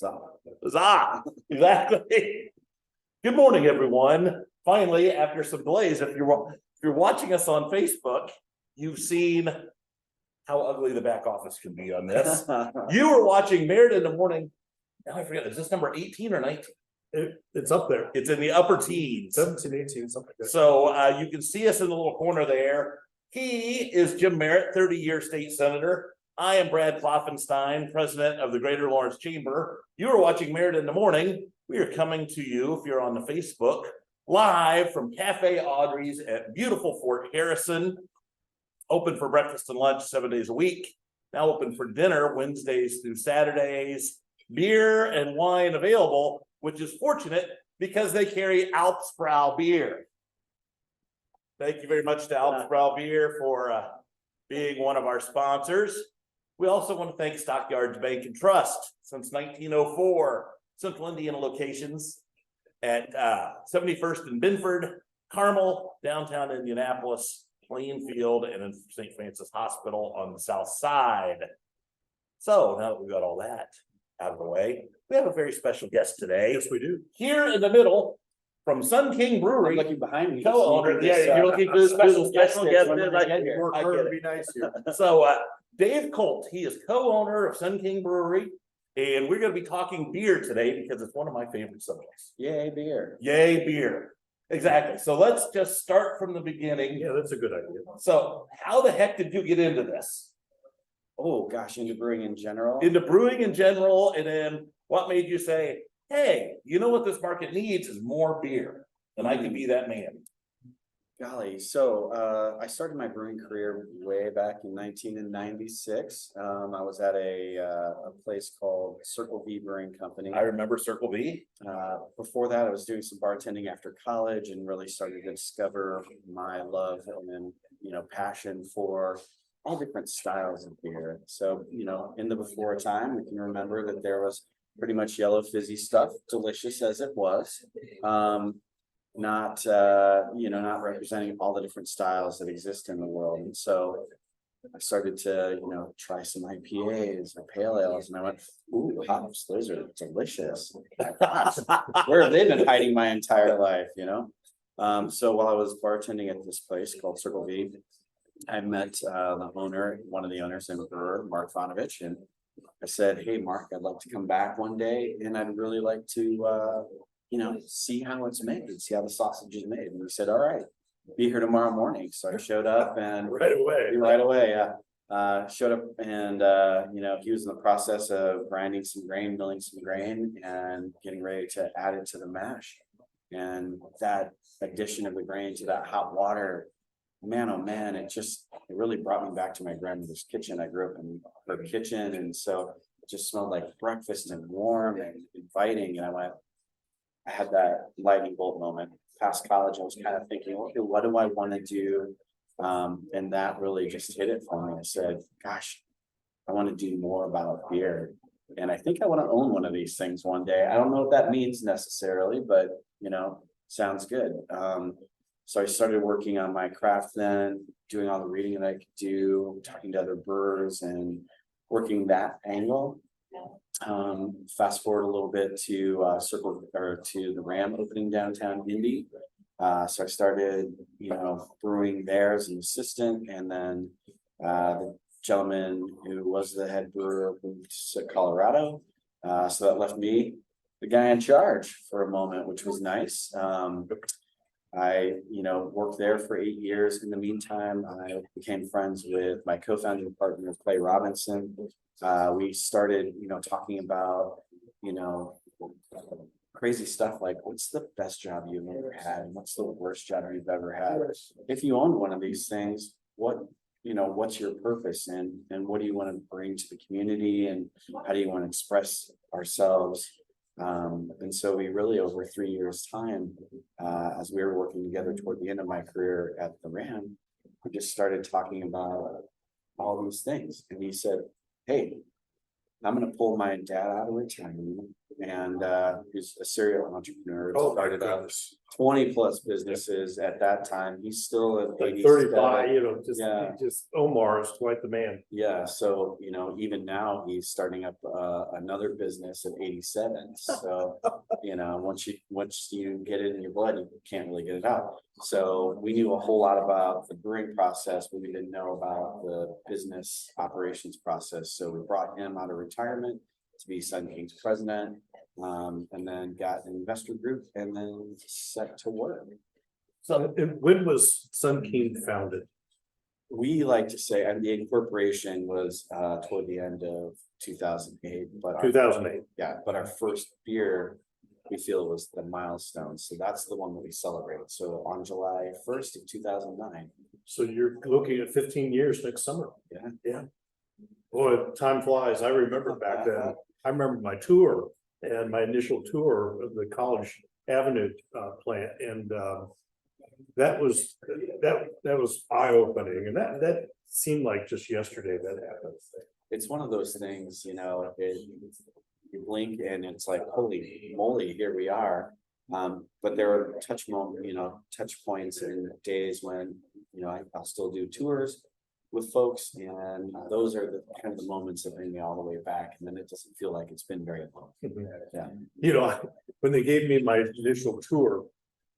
Huzzah! Exactly. Good morning, everyone. Finally, after some delays, if you're watching us on Facebook, you've seen how ugly the back office can be on this. You were watching Merritt in the Morning. Now I forget, is this number 18 or 19? It's up there. It's in the upper teens. 17, 18, something like that. So you can see us in the little corner there. He is Jim Merritt, 30-year state senator. I am Brad Klopfenstein, president of the Greater Lawrence Chamber. You are watching Merritt in the Morning. We are coming to you, if you're on the Facebook, live from Cafe Audrey's at beautiful Fort Harrison. Open for breakfast and lunch 7 days a week. Now open for dinner Wednesdays through Saturdays. Beer and wine available, which is fortunate because they carry Alpsbrau beer. Thank you very much to Alpsbrau beer for being one of our sponsors. We also want to thank Stockyards Bank and Trust since 1904. Central Indiana locations at 71st and Binford, Carmel, downtown Indianapolis, Plainfield, and in St. Francis Hospital on the south side. So now that we've got all that out of the way, we have a very special guest today. Yes, we do. Here in the middle, from Sun King Brewery, looking behind me. co-owner. Yeah, you're looking for this special guest. I get it. Be nice here. So Dave Colt, he is co-owner of Sun King Brewery, and we're going to be talking beer today because it's one of my favorite subjects. Yay, beer. Yay, beer. Exactly. So let's just start from the beginning. Yeah, that's a good idea. So how the heck did you get into this? Oh gosh, into brewing in general. Into brewing in general, and then what made you say, hey, you know what this market needs is more beer, and I can be that man. Golly, so I started my brewing career way back in 1996. I was at a place called Circle V Brewing Company. I remember Circle V. Before that, I was doing some bartending after college and really started to discover my love and passion for all different styles of beer. So, in the before time, we can remember that there was pretty much yellow fizzy stuff, delicious as it was. Not representing all the different styles that exist in the world. And so I started to, try some IPAs or pale ales, and I went, ooh, hops, those are delicious. Where have they been hiding my entire life, So while I was bartending at this place called Circle V, I met the owner, one of the owners and brewer, Mark Vonovich, and I said, hey, Mark, I'd like to come back one day, and I'd really like to see how it's made, see how the sausage is made. And he said, all right, be here tomorrow morning. So I showed up and Right away. Yeah. Showed up and, he was in the process of grinding some grain, milling some grain, and getting ready to add it to the mash. And that addition of the grain to that hot water, man, oh man, it really brought me back to my grandmother's kitchen. I grew up in her kitchen. And so it just smelled like breakfast and warm and inviting. And I had that lightning bolt moment. Past college, I was kind of thinking, okay, what do I want to do? And that really just hit it for me. I said, gosh, I want to do more about beer. And I think I want to own one of these things one day. I don't know what that means necessarily, but, sounds good. So I started working on my craft then, doing all the reading that I could do, talking to other brewers and working that angle. Fast forward a little bit to to the Ram opening downtown Indy. So I started, brewing there as an assistant, and then the gentleman who was the head brewer moved to Colorado. So that left me, the guy in charge, for a moment, which was nice. I, worked there for 8 years. In the meantime, I became friends with my co-founding partner, Clay Robinson. We started, talking about, crazy stuff like, what's the best job you've ever had? And what's the worst job you've ever had? If you own one of these things, what's your purpose and what do you want to bring to the community? And how do you want to express ourselves? And so we really, over 3 years' time, as we were working together toward the end of my career at the Ram, we just started talking about all these things. And he said, hey, I'm going to pull my dad out of retirement and he's a serial entrepreneur. Oh, my Started out goodness. 20+ businesses at that time. He's still at Like 87. 35, Yeah. just Omar is quite the man. Yeah, so even now he's starting up another business at 87. So once you get it in your blood, you can't really get it out. So we knew a whole lot about the brewing process, but we didn't know about the business operations process. So we brought him out of retirement to be Sun King's president, and then got an investor group and then set to work. So, and when was Sun King founded? We like to say, and the incorporation was toward the end of 2008, but 2008. but our first beer we feel was the milestone. So that's the one that we celebrate. So on July 1st of 2009. So you're looking at 15 years next summer. Yeah. Boy, time flies. I remember back then. I remember my tour and my initial tour of the College Avenue plant, and that was eye-opening, and that seemed like just yesterday that happened. It's one of those things, you blink and it's like, holy moly, here we are. But there are touch points and days when, I'll still do tours with folks, and those are the kind of the moments that bring me all the way back, and then it doesn't feel like it's been very long. Yeah. When they gave me my initial tour,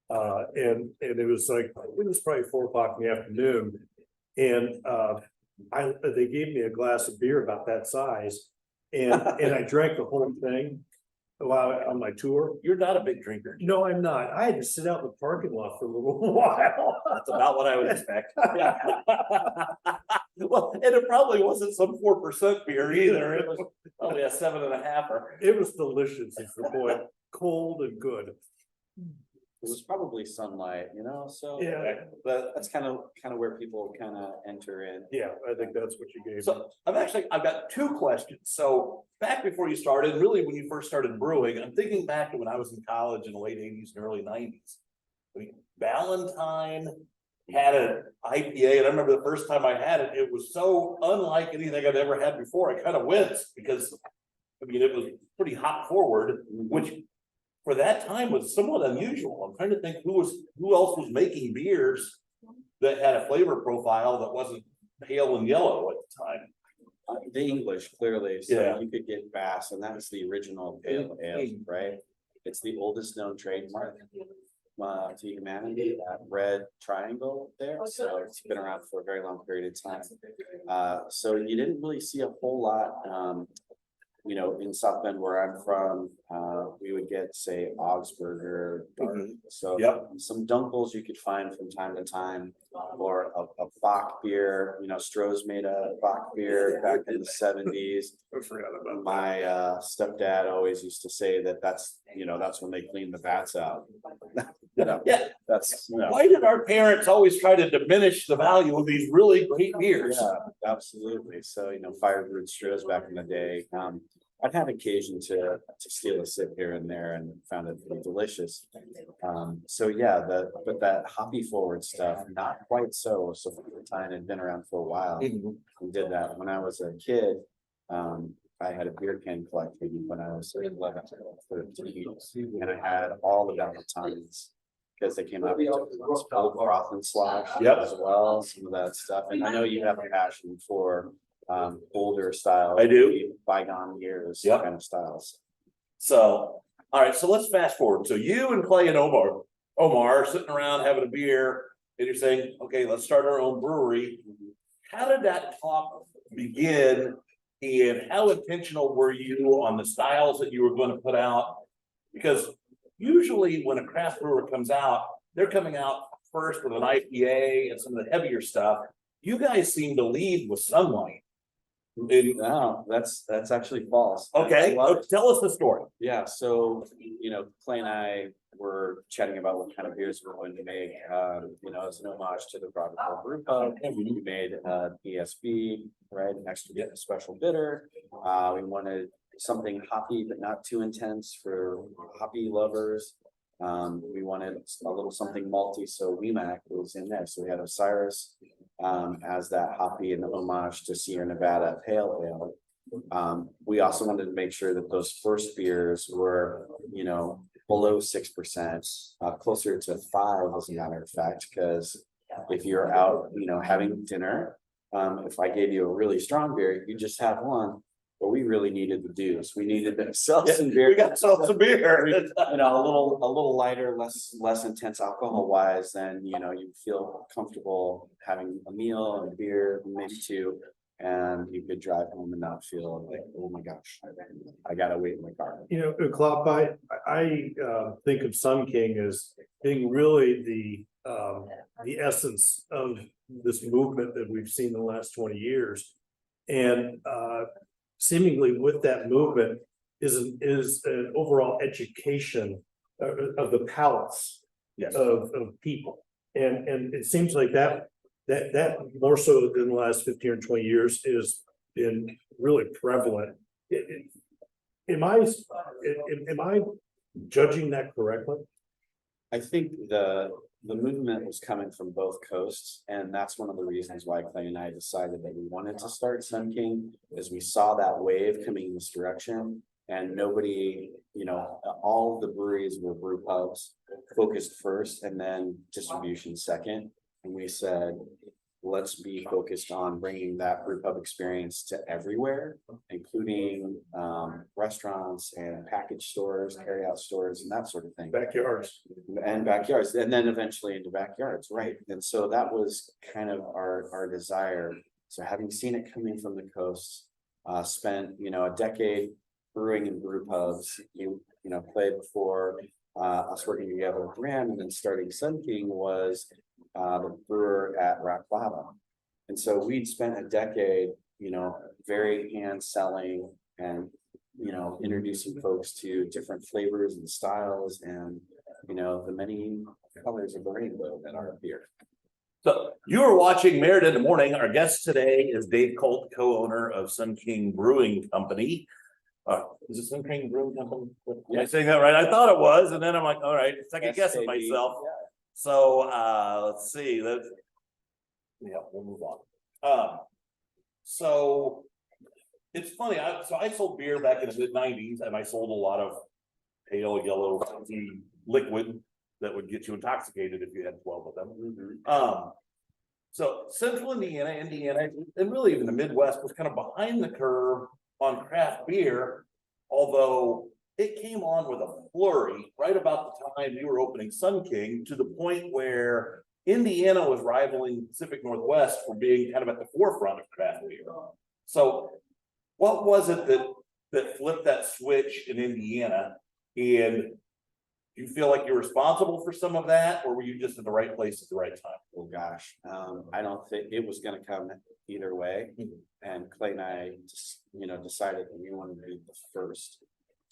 and it was probably 4 o'clock in the afternoon, and they gave me a glass of beer about that size, and I drank the whole thing while on my tour. You're not a big drinker. No, I'm not. I had to sit out in the parking lot for a little while. That's about what I would expect. Well, and it probably wasn't some 4% beer either. It was probably a 7.5. It was delicious, is the point. Cold and good. It was probably sunlight, so Yeah. but that's kind of where people kind of enter in. Yeah, I think that's what you gave me. So I've got 2 questions. So back before you started, really when you first started brewing, I'm thinking back to when I was in college in the late 80s and early 90s. I mean, Valentine had an IPA, and I remember the first time I had it, it was so unlike anything I'd ever had before. I kind of winced because, it was pretty hop forward, which for that time was somewhat unusual. I'm trying to think who else was making beers that had a flavor profile that wasn't pale and yellow at the time. The English, clearly. So Yeah. you could get Bass, and that's the original pale ale, right? It's the oldest known trademark to humanity, that red triangle there. So it's been around for a very long period of time. So you didn't really see a whole lot. In South Bend where I'm from, we would get, say, Augsburger. So some Dunkels you could find from time to time, or a Bach beer. Stroh's made a Bach beer back in the 70s. I forgot about My stepdad always used to say that's when they clean the vats out. Yeah. That's Why did our parents always try to diminish the value of these really great beers? Yeah, absolutely. So, fire brewed Stroh's back in the day. I've had occasion to steal a sip here and there and found it pretty delicious. But that hoppy forward stuff, not quite so. So Valentine had been around for a while. We did that when I was a kid. I had a beer can collecting when I was 11, 13, and I had all the Valentines because they came out with old froth and slosh as well, some of that stuff. And I know you have a passion for older styles. I do. Bygone years kind of styles. So, all right, so let's fast forward. So you and Clay and Omar are sitting around having a beer, and you're saying, okay, let's start our own brewery. How did that talk begin, and how intentional were you on the styles that you were going to put out? Because usually when a craft brewer comes out, they're coming out first with an IPA and some of the heavier stuff. You guys seem to lead with Sunlight. No, that's actually false. Okay, tell us the story. Yeah, so Clay and I were chatting about what kind of beers we're going to make. As an homage to the Broad Ripple Brew Pub, we made ESB, right? Extra special bitter. We wanted something hoppy but not too intense for hoppy lovers. We wanted a little something malty, so WEMAC was in there. So we had Osiris as that hoppy and the homage to Sierra Nevada Pale Ale. We also wanted to make sure that those first beers were, below 6%, closer to 5, as a matter of fact, because if you're out, having dinner, if I gave you a really strong beer, you just have one. But we really needed the dues. We needed to sell some beer. We got to sell some beer. A little lighter, less intense alcohol wise, than you feel comfortable having a meal and a beer, maybe two, and you could drive home and not feel like, oh my gosh, I gotta wait in my car. Klopp, I think of Sun King as being really the essence of this movement that we've seen in the last 20 years. And seemingly with that movement is an overall education of the palates of people. And it seems like that more so than the last 15 or 20 years has been really prevalent. Am I judging that correctly? I think the movement was coming from both coasts, and that's one of the reasons why Clay and I decided that we wanted to start Sun King, is we saw that wave coming in this direction, and nobody, all of the breweries were brew pubs focused first, and then distribution second. And we said, let's be focused on bringing that brew pub experience to everywhere, including restaurants and package stores, carryout stores, and that sort of thing. Backyards. And backyards, and then eventually into backyards, right? And so that was kind of our desire. So having seen it coming from the coast, spent a decade brewing in brew pubs, played before us working together with Ram, and then starting Sun King was the brewer at Rock Bottom. And so we'd spent a decade, very hand selling and, introducing folks to different flavors and styles and, the many colors of the rainbow that are beer. So you are watching Merritt in the Morning. Our guest today is Dave Colt, co-owner of Sun King Brewing Company. Is it Sun King Brewing Company? Am I saying that right? I thought it was, and then I'm like, all right, second guessing myself. Yeah. So let's see. We'll move on. So it's funny. I sold beer back in the mid-90s, and I sold a lot of pale yellow liquid that would get you intoxicated if you had 12 of them. Mm-hmm. So Central Indiana, and really even the Midwest was kind of behind the curve on craft beer, although it came on with a flurry right about the time you were opening Sun King, to the point where Indiana was rivaling Pacific Northwest for being kind of at the forefront of craft beer. So what was it that flipped that switch in Indiana? And do you feel like you're responsible for some of that, or were you just in the right place at the right time? Oh gosh, I don't think it was going to come either way. And Clay and I just, decided that we wanted to be the first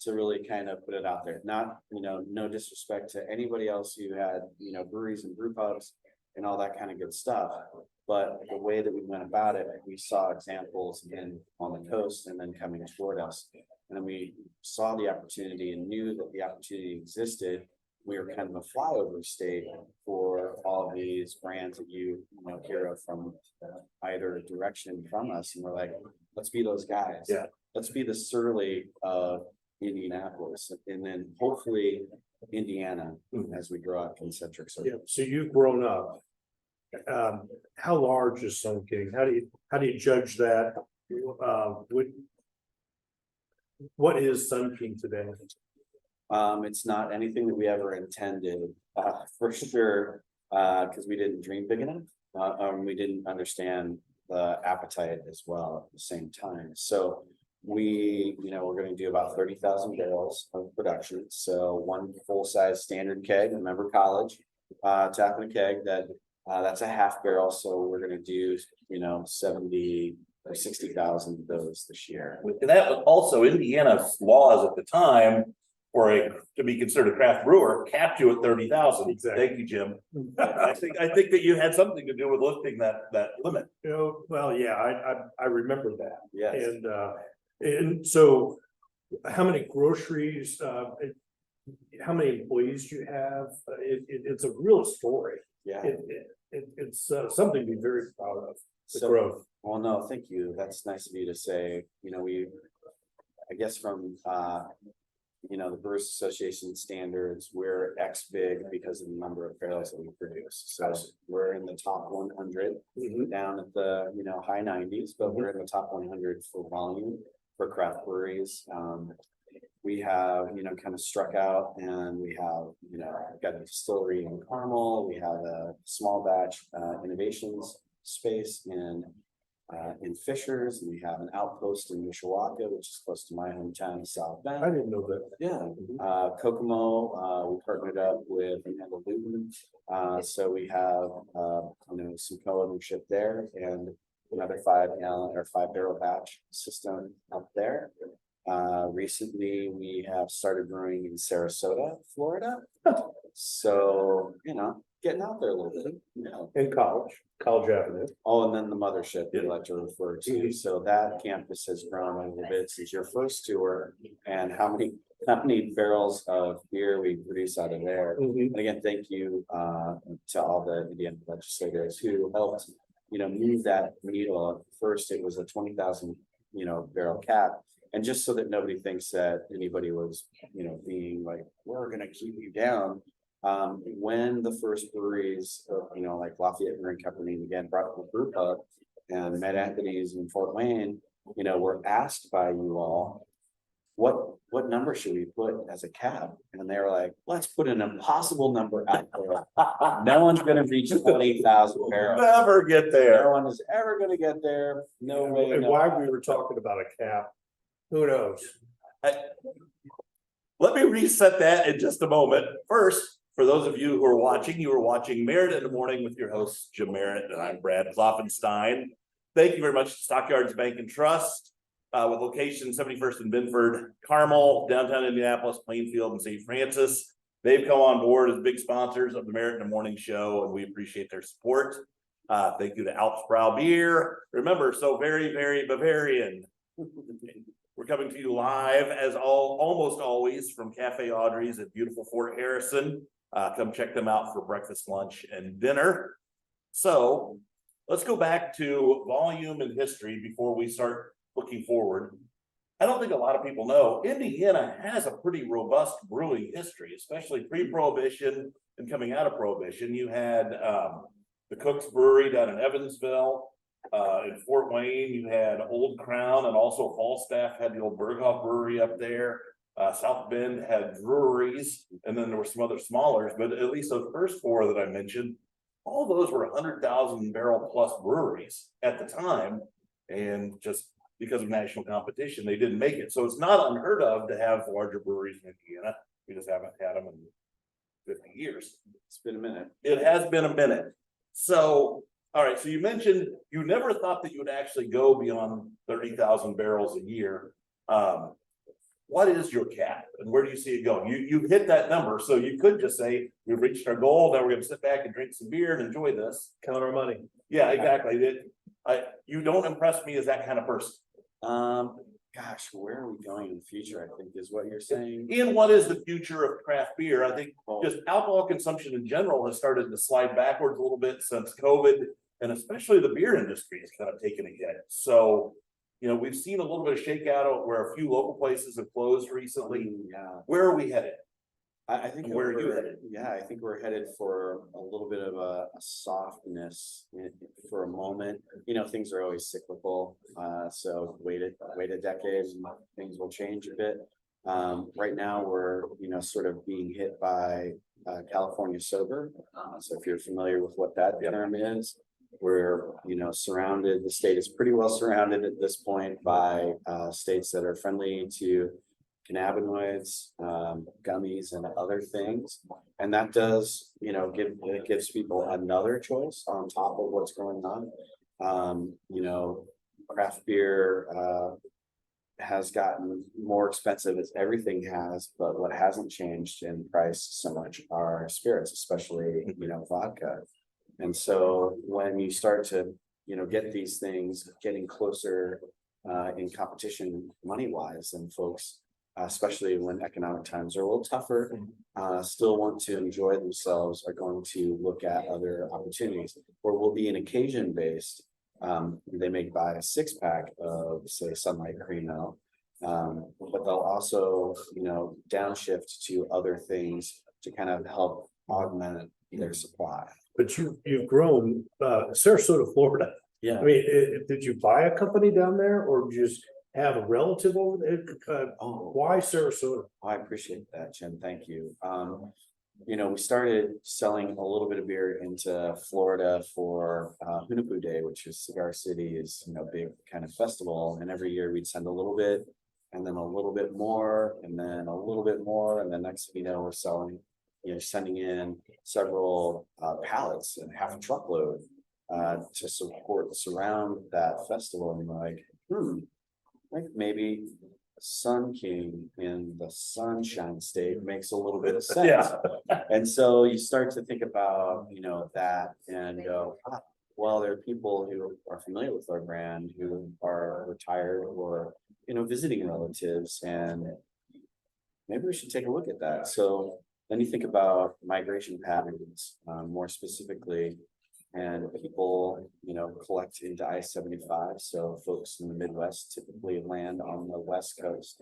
to really kind of put it out there. Not, no disrespect to anybody else who had, breweries and brew pubs and all that kind of good stuff. But the way that we went about it, we saw examples again on the coast and then coming toward us. And then we saw the opportunity and knew that the opportunity existed. We were kind of a flyover state for all of these brands that you hear of from either direction from us. And we're like, let's be those guys. Yeah. Let's be the Surly of Indianapolis, and then hopefully Indiana as we grow up concentric circles. Yeah. So you've grown up. How large is Sun King? How do you judge that? What is Sun King today? It's not anything that we ever intended, for sure, because we didn't dream big enough, we didn't understand the appetite as well at the same time. So we're going to do about 30,000 barrels of production. So one full-size standard keg, remember college, tapping a keg that's a half barrel. So we're going to do 70 or 60,000 of those this year. And that was also Indiana's laws at the time to be considered a craft brewer capped you at 30,000. Exactly. Thank you, Jim. I think that you had something to do with lifting that limit. Well, yeah, I remember that. Yes. And so how many groceries, how many employees do you have? It's a real story. Yeah. it's something to be very proud of, the So- growth. Well, no, thank you. That's nice of you to say, I guess from, the Brewers Association standards, we're X big because of the number of barrels that we produce. So we're in the top 100, down at the, high 90s, but we're in the top 100 for volume for craft breweries. We have, kind of struck out, and we have, got a distillery in Carmel. We have a small batch innovations space in Fishers, and we have an outpost in Mishawaka, which is close to my hometown of South I Bend. didn't know that. Yeah, Kokomo, we partnered up with Amanda Luton. So we have, some co-ownership there, and another 5-barrel batch system up there. Recently, we have started brewing in Sarasota, Florida. So, getting out there a little bit, In College Avenue. Oh, and then the mothership we like to refer to. So that campus has grown a little bit since your first tour, and how many barrels of beer we produce out of there. And again, thank you to all the Indiana legislators who helped, move that needle. First, it was a 20,000, barrel cap. And just so that nobody thinks that anybody was, being like, we're gonna keep you down. When the first breweries, like Lafayette Brewing Company again brought the brew pub, and Met Anthony's in Fort Wayne, were asked by you all, what number should we put as a cap? And they were like, let's put an impossible number out there. No one's gonna reach 20,000 barrels. Never get No there. one is ever gonna get there. No way. And no why how. we were talking about a cap, who knows? Let me reset that in just a moment. First, for those of you who are watching, you are watching Merritt in the Morning with your host, Jim Merritt, and I'm Brad Klopfenstein. Thank you very much to Stockyards Bank and Trust, with location 71st and Binford, Carmel, downtown Indianapolis, Plainfield, and St. Francis. They've come on board as big sponsors of the Merritt in the Morning show, and we appreciate their support. Thank you to Alpsbrow Beer. Remember, so very, very Bavarian. We're coming to you live as almost always from Cafe Audrey's at beautiful Fort Harrison. Come check them out for breakfast, lunch, and dinner. So let's go back to volume and history before we start looking forward. I don't think a lot of people know Indiana has a pretty robust brewing history, especially pre-Prohibition and coming out of Prohibition. You had the Cook's Brewery down in Evansville. In Fort Wayne, you had Old Crown, and also Falstaff had the old Berghoff Brewery up there. South Bend had breweries, and then there were some other smallers, but at least those first four that I mentioned, all those were 100,000 barrel plus breweries at the time, and just because of national competition, they didn't make it. So it's not unheard of to have larger breweries in Indiana. We just haven't had them in 50 years. It's been a minute. It has been a minute. So, all right, so you mentioned you never thought that you would actually go beyond 30,000 barrels a year. What is your cap and where do you see it going? You've hit that number, so you could just say, we've reached our goal, now we're gonna sit back and drink some beer and enjoy this. Count our money. Yeah, exactly. You don't impress me as that kind of person. Gosh, where are we going in the future, I think is what you're saying. Ian, what is the future of craft beer? I think Well, just alcohol consumption in general has started to slide backwards a little bit since COVID, and especially the beer industry has kind of taken a hit. So, we've seen a little bit of shakeout where a few local places have closed recently. yeah, Where are we headed? I think Where are you we're- headed? Yeah, I think we're headed for a little bit of a softness for a moment. Things are always cyclical. So wait a decade and things will change a bit. Right now we're, sort of being hit by California sober. So if you're familiar with what that term is, we're, surrounded, the state is pretty well surrounded at this point by states that are friendly to cannabinoids, gummies, and other things. And that does, it gives people another choice on top of what's going on. Craft beer has gotten more expensive as everything has, but what hasn't changed in price so much are spirits, especially, vodka. And so when you start to, get these things getting closer in competition money wise, then folks especially when economic times are a little tougher, still want to enjoy themselves, are going to look at other opportunities, or will be an occasion based. They may buy a 6-pack of, say, Sunlight Cream Ale, but they'll also, downshift to other things to kind of help augment their supply. But you've grown, Sarasota, Florida. Yeah. I mean, did you buy a company down there or just have a relative over there? Why Sarasota? I appreciate that, Jim. Thank you. We started selling a little bit of beer into Florida for Hunapoo Day, which is Cigar City's, big kind of festival. And every year we'd send a little bit and then a little bit more and then a little bit more. And then next thing you know, we're selling, sending in several pallets and half a truckload to surround that festival. And like, like maybe Sun King in the Sunshine State makes a little bit of sense. Yeah. And so you start to think about, that and go, well, there are people who are familiar with our brand who are retired or, visiting relatives, and maybe we should take a look at that. So then you think about migration patterns, more specifically, and people, collect into I-75. So folks in the Midwest typically land on the West Coast.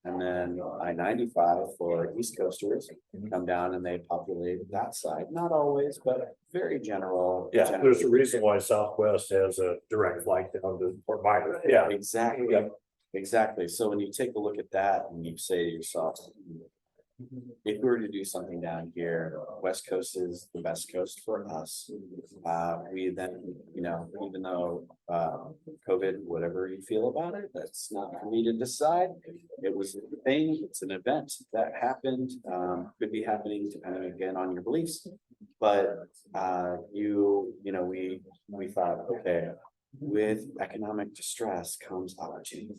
And then I-95 for East Coasters come down and they populate that side. Not always, but very general. Yeah, There's a reason why Southwest has a direct flight down to Fort Myers. Yeah. Exactly. Yeah. Exactly. So when you take a look at that and you say to yourself, if we were to do something down here, West Coast is the best coast for us. We then, even though COVID, whatever you feel about it, that's not for me to decide. It was a thing, it's an event that happened, could be happening depending again on your beliefs. But we thought, okay, with economic distress comes opportunity.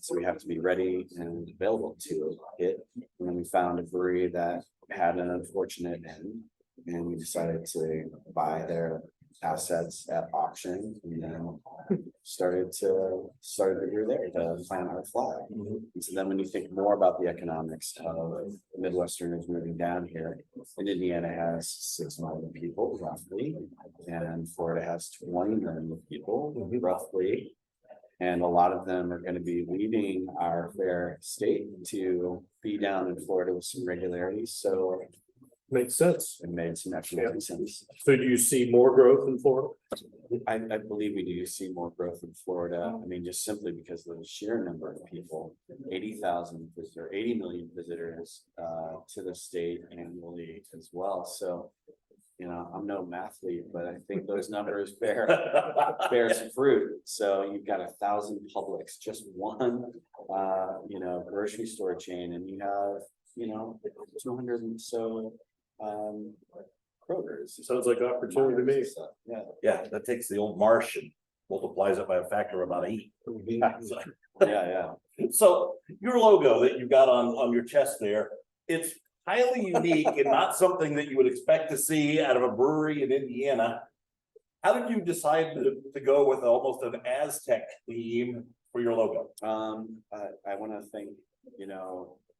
So we have to be ready and available to it. And then we found a brewery that had an unfortunate end, and we decided to buy their assets at auction, and then started the brewery there to plant our flag. And so then when you think more about the economics of Midwesterners moving down here, and Indiana has 6 million people roughly, and Florida has 20 million people roughly. And a lot of them are going to be leaving our fair state to be down in Florida with some regularity. So Makes sense. it made some economic sense. So do you see more growth in Florida? I believe we do see more growth in Florida. I mean, just simply because of the sheer number of people, 80,000 visitors, 80 million visitors to the state annually as well. So, I'm no mathlete, but I think those numbers bear some fruit. So you've got 1,000 Publix, just one, grocery store chain, and you have, 200 and so Kroger's. Sounds like opportunity to me. Yeah. Yeah, that takes the old marsh and multiplies it by a factor of about 8. Yeah. So your logo that you've got on your chest there, it's highly unique and not something that you would expect to see out of a brewery in Indiana. How did you decide to go with almost an Aztec theme for your logo? I want to think,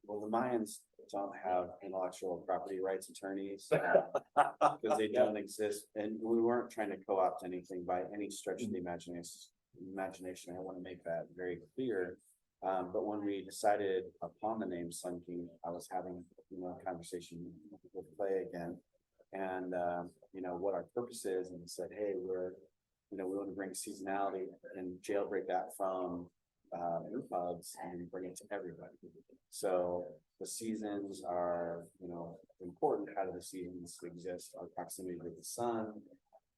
the Mayans don't have intellectual property rights attorneys because they don't exist, and we weren't trying to co-opt anything by any stretch of the imagination. I want to make that very clear. But when we decided upon the name Sun King, I was having a conversation with Clay again, and what our purpose is, and he said, hey, we want to bring seasonality and jailbreak that from brew pubs and bring it to everybody. So the seasons are, important. How do the seasons exist? Our proximity to the sun,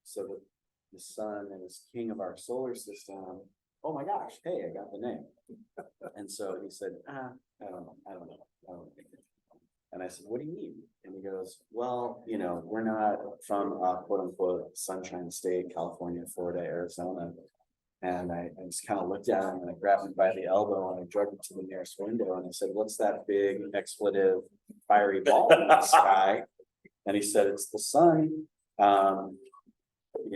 so that the sun is king of our solar system. Oh my gosh, hey, I got the name. And so he said, I don't know. And I said, what do you mean? And he goes, well, we're not from quote unquote Sunshine State, California, Florida, Arizona. And I just kind of looked at him and I grabbed him by the elbow and I drug him to the nearest window. And I said, what's that big expletive fiery ball in the sky? And he said, it's the sun.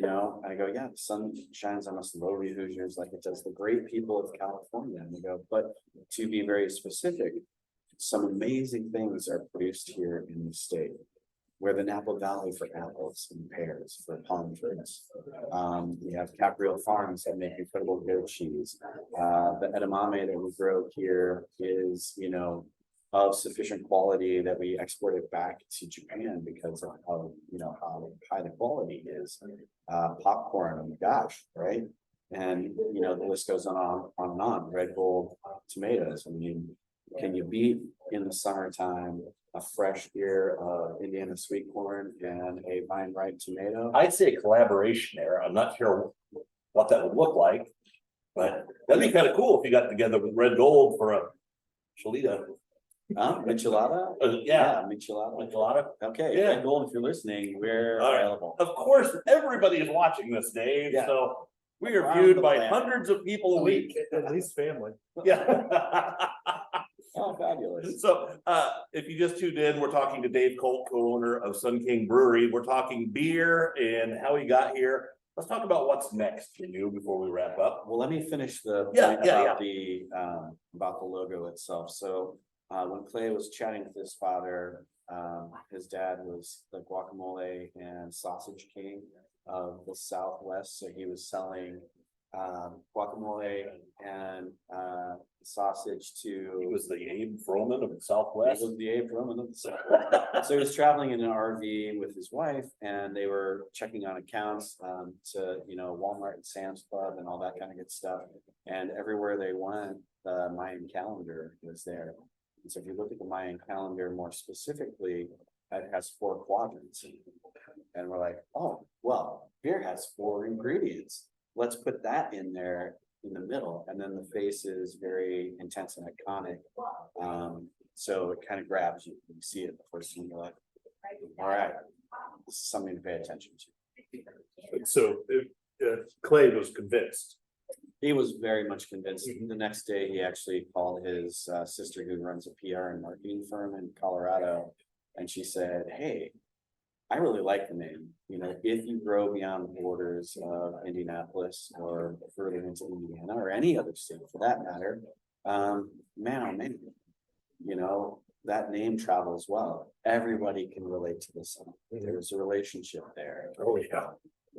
You know, I go, yeah, the sun shines on us lowly Hoosiers like it does the great people of California. And they go, but to be very specific, some amazing things are produced here in the state. We're the Napa Valley for apples and pears, for palm trees. We have Caprio Farms that make incredible goat cheese. The edamame that we grow here is, you know, of sufficient quality that we export it back to Japan because of how, you know, how high the quality is. Popcorn, oh my gosh, right? And, you know, the list goes on and on. Red Gold tomatoes. I mean, can you beat in the summertime a fresh ear of Indiana sweet corn and a vine ripe tomato? I'd say a collaboration there. I'm not sure what that would look like. But that'd be kind of cool if you got together with Red Gold for a Cholita. Michelada? Yeah, Michelada. Okay, Yeah. Red Gold, if you're listening, we're All right. available. Of course, everybody is watching this, Dave, Yeah. so we are Around viewed the by planet. hundreds of people a week. At least family. Yeah. Oh, fabulous. So, if you just tuned in, we're talking to Dave Colt, co-owner of Sun King Brewery. We're talking beer and how he got here. Let's talk about what's next for you before we wrap up. Well, let me finish the Yeah, point yeah, about the logo itself. So when Clay was chatting with his father, his dad was the guacamole and sausage king of the Southwest. So he was selling guacamole and sausage He to. was the Abe Froman of the He Southwest. was the Abe Roman of the Southwest. So he was traveling in an RV with his wife, and they were checking on accounts to, you know, Walmart and Sam's Club and all that kind of good stuff. And everywhere they went, the Mayan calendar was there. And so if you look at the Mayan calendar more specifically, it has 4 quadrants. And we're like, oh, well, beer has 4 ingredients. Let's put that in there in the middle. And then the face is very intense and iconic. So it kind of grabs you. You see it the first time, you're like, all right, this is something to pay attention to. So Clay was convinced. He was very much convinced. The next day, he actually called his sister who runs a PR and marketing firm in Colorado. And she said, hey, I really like the name. You know, if you grow beyond the borders of Indianapolis or further into Indiana or any other state for that matter, man, oh man, you know, that name travels well. Everybody can relate to this. There's a relationship there. Oh, yeah.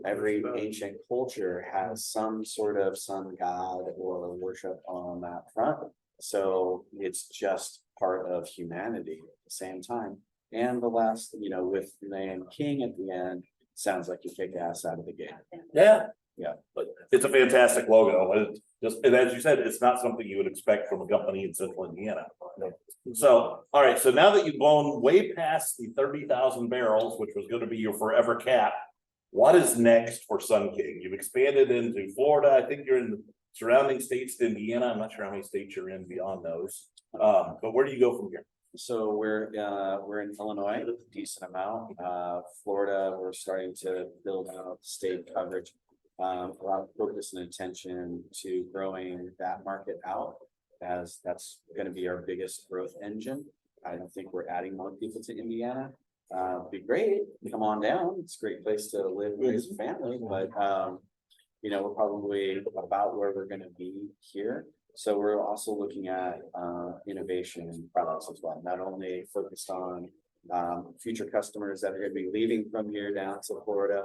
Every ancient culture has some sort of sun god or worship on that front. So it's just part of humanity at the same time. And the last, you know, with the name King at the end, sounds like you kick ass out of the game. Yeah. Yeah. But it's a fantastic logo. And as you said, it's not something you would expect from a company in central Indiana. So, all right, so now that you've blown way past the 30,000 barrels, which was going to be your forever cap, what is next for Sun King? You've expanded into Florida. I think you're in the surrounding states to Indiana. I'm not sure how many states you're in beyond those. But where do you go from here? So we're in Illinois, a decent amount. Florida, we're starting to build out state coverage. A lot of focus and attention to growing that market out, as that's going to be our biggest growth engine. I don't think we're adding more people to Indiana. Be great, come on down. It's a great place to live, raise a family, but you know, we're probably about where we're going to be here. So we're also looking at innovation and products as well, not only focused on future customers that are going to be leaving from here down to Florida,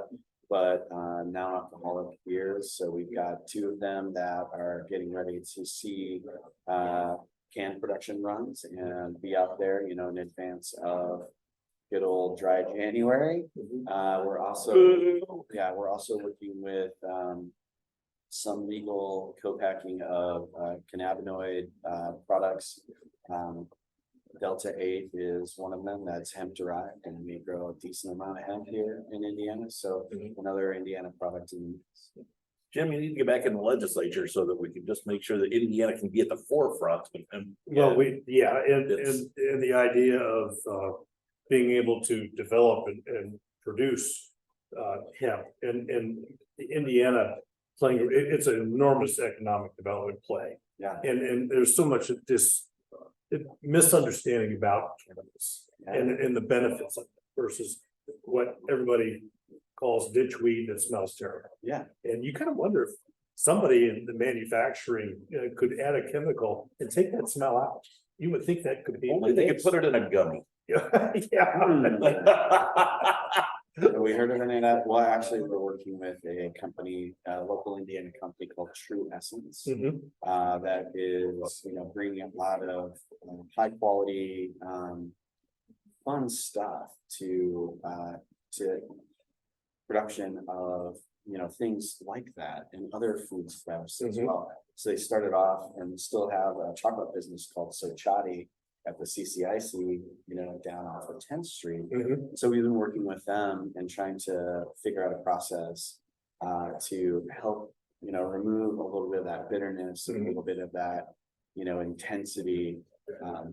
but non-alcoholic beers. So we've got 2 of them that are getting ready to see can production runs and be out there, you know, in advance of good old dry January. We're also working with some legal co-packing of cannabinoid products. Delta 8 is one of them that's hemp derived, and we grow a decent amount of hemp here in Indiana. So another Indiana product. Jim, you need to get back in the legislature so that we can just make sure that Indiana can be at the forefront. Well, and the idea of being able to develop and produce hemp and Indiana playing, it's an enormous economic development play. Yeah. And there's so much of this misunderstanding about cannabis and the benefits of it versus what everybody calls ditchweed that smells terrible. Yeah. And you kind of wonder if somebody in the manufacturing could add a chemical and take that smell out. You would think that could be. Only they could put it in a gummy. Have we heard of any of that? Well, actually, we're working with a company, a local Indiana company called True Essence. Mhm. That is, bringing a lot of high quality, fun stuff to production of, things like that and other food stuffs as well. So they started off and still have a chocolate business called Sochati at the CCIC, down off of 10th Street. So we've been working with them and trying to figure out a process to help, remove a little bit of that bitterness, a little bit of that, intensity. A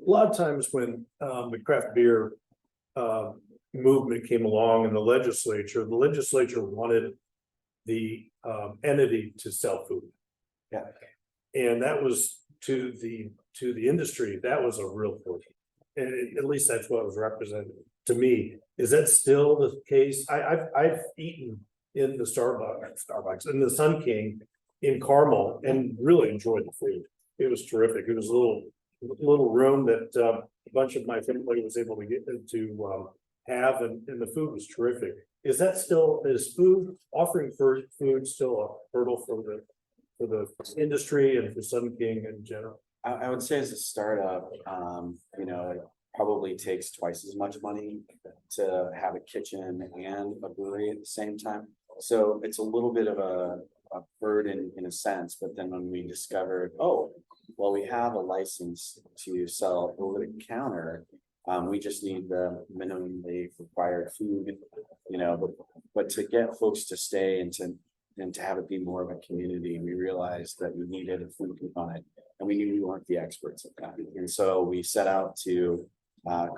lot of times when the craft beer movement came along in the legislature wanted the entity to sell food. Yeah. And that was to the industry, that was a real push. And at least that's what was represented to me. Is that still the case? I've eaten in the Starbucks, in the Sun King in Carmel and really enjoyed the food. It was terrific. It was a little room that a bunch of my family was able to get to have, and the food was terrific. Is offering food still a hurdle for the industry and for Sun King in general? I would say as a startup, it probably takes twice as much money to have a kitchen and a brewery at the same time. So it's a little bit of a burden in a sense, but then when we discovered, we have a license to sell over the counter. We just need the minimally required food, but to get folks to stay and to have it be more of a community, we realized that we needed a food component and we knew we weren't the experts at that. And so we set out to,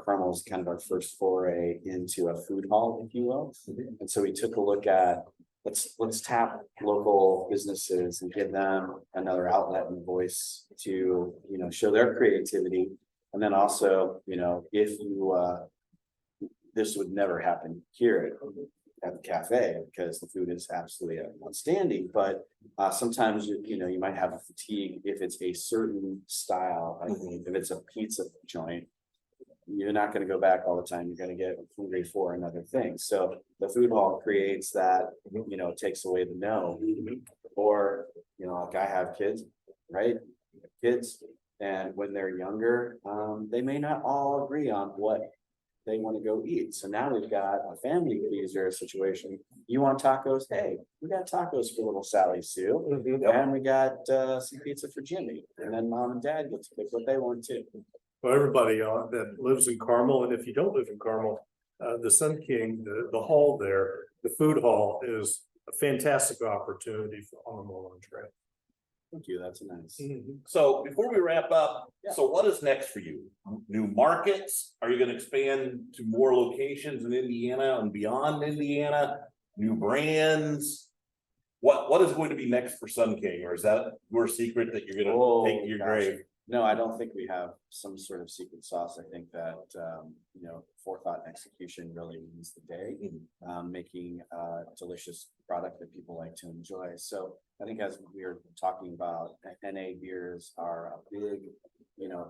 Carmel's kind of our first foray into a food hall, if you will. And so we took a look at, let's tap local businesses and give them another outlet and voice to, show their creativity. And then also, if this would never happen here at the cafe because the food is absolutely outstanding, but sometimes you might have a fatigue if it's a certain style. I mean, if it's a pizza joint, you're not going to go back all the time. You're going to get hungry for another thing. So the food hall creates that, takes away the no. Or, like I have kids, right? Kids, and when they're younger, they may not all agree on what they want to go eat. So now we've got a family pleaser situation. You want tacos? Hey, we got tacos for little Sally Sue. And we got some pizza for Jimmy. And then mom and dad get to pick what they want too. For everybody that lives in Carmel, and if you don't live in Carmel, the Sun King, the hall there, the food hall is a fantastic opportunity on the Mulholland Trail. Thank you. That's nice. So before we wrap up, so what is next for you? New markets? Are you going to expand to more locations in Indiana and beyond Indiana? New brands? What is going to be next for Sun King, or is that your secret that you're going to take to your grave? No, I don't think we have some sort of secret sauce. I think that, forethought and execution really wins the day, making a delicious product that people like to enjoy. So I think as we were talking about, NA beers are a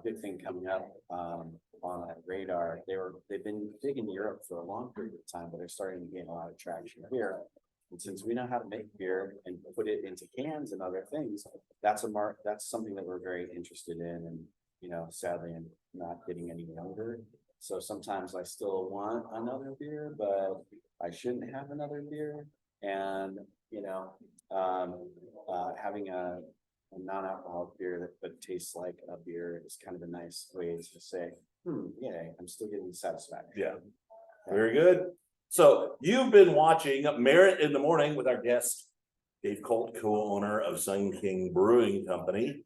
big thing coming up on that radar. They've been big in Europe for a long period of time, but they're starting to gain a lot of traction here. And since we know how to make beer and put it into cans and other things, that's something that we're very interested in. And, sadly, I'm not getting any younger. So sometimes I still want another beer, but I shouldn't have another beer. And, having a non-alcoholic beer that tastes like a beer is kind of a nice way to say, yay, I'm still getting satisfaction. Yeah, very good. So you've been watching Merritt in the Morning with our guest, Dave Colt, co-owner of Sun King Brewing Company.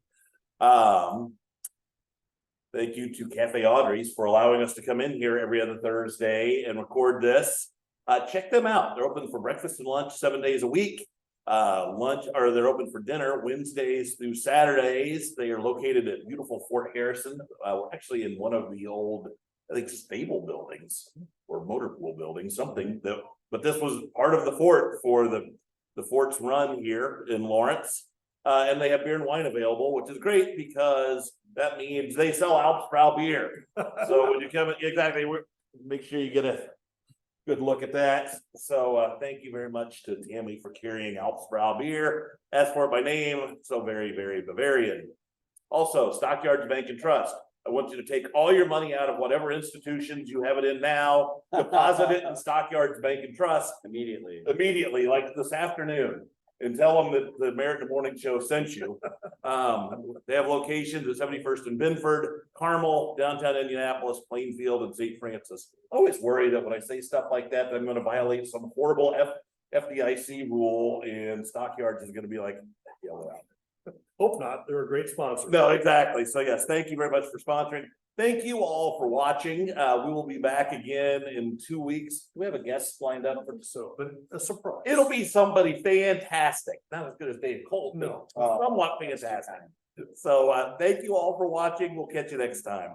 Thank you to Cafe Audrey's for allowing us to come in here every other Thursday and record this. Check them out. They're open for breakfast and lunch 7 days a week. They're open for dinner Wednesdays through Saturdays. They are located at beautiful Fort Harrison. We're actually in one of the old, I think, stable buildings or motor pool building, something that, but this was part of the fort for the fort's run here in Lawrence. And they have beer and wine available, which is great because that means they sell Alpsprow beer. So when you come, exactly, make sure you get a good look at that. So thank you very much to Tammy for carrying Alpsprow beer. As for it by name, so very, very Bavarian. Also, Stockyards Bank and Trust. I want you to take all your money out of whatever institutions you have it in now, deposit it in Stockyards Bank and Trust immediately, like this afternoon. And tell them that the Merritt in the Morning Show sent you. They have locations at 71st and Binford, Carmel, downtown Indianapolis, Plainfield, and St. Francis. I always worry that when I say stuff like that, I'm gonna violate some horrible FDIC rule and Stockyards is gonna be like, yeah, well. Hope not. They're a great sponsor. No, exactly. So yes, thank you very much for sponsoring. Thank you all for watching. We will be back again in 2 weeks. Do we have a guest lined up for So, but a surprise. It'll be somebody fantastic, not as good as Dave Colt, No. somewhat fantastic. So thank you all for watching. We'll catch you next time.